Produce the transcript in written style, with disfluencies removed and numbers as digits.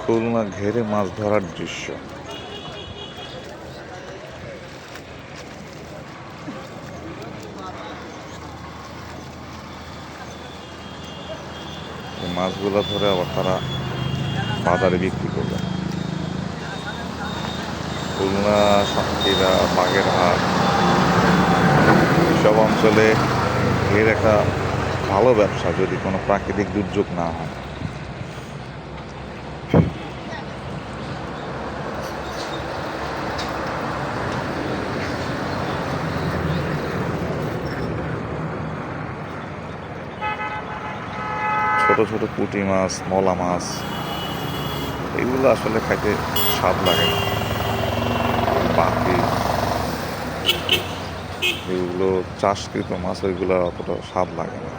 খুলনা ঘেরে মাছ ধরার দৃশ্য। এই মাছগুলো ধরে আবার তারা বাজারে বিক্রি করবে। খুলনা, সাতক্ষীরা, বাগেরহাট এসব অঞ্চলে এর একটা ভালো ব্যবসা যদি কোনো প্রাকৃতিক দুর্যোগ না হয়। ছোট ছোট পুঁটি মাছ, মলা মাছ এগুলো আসলে খাইতে স্বাদ লাগে না। বাকি এগুলো চাষকৃত মাছ ওইগুলো অতটা স্বাদ লাগে না।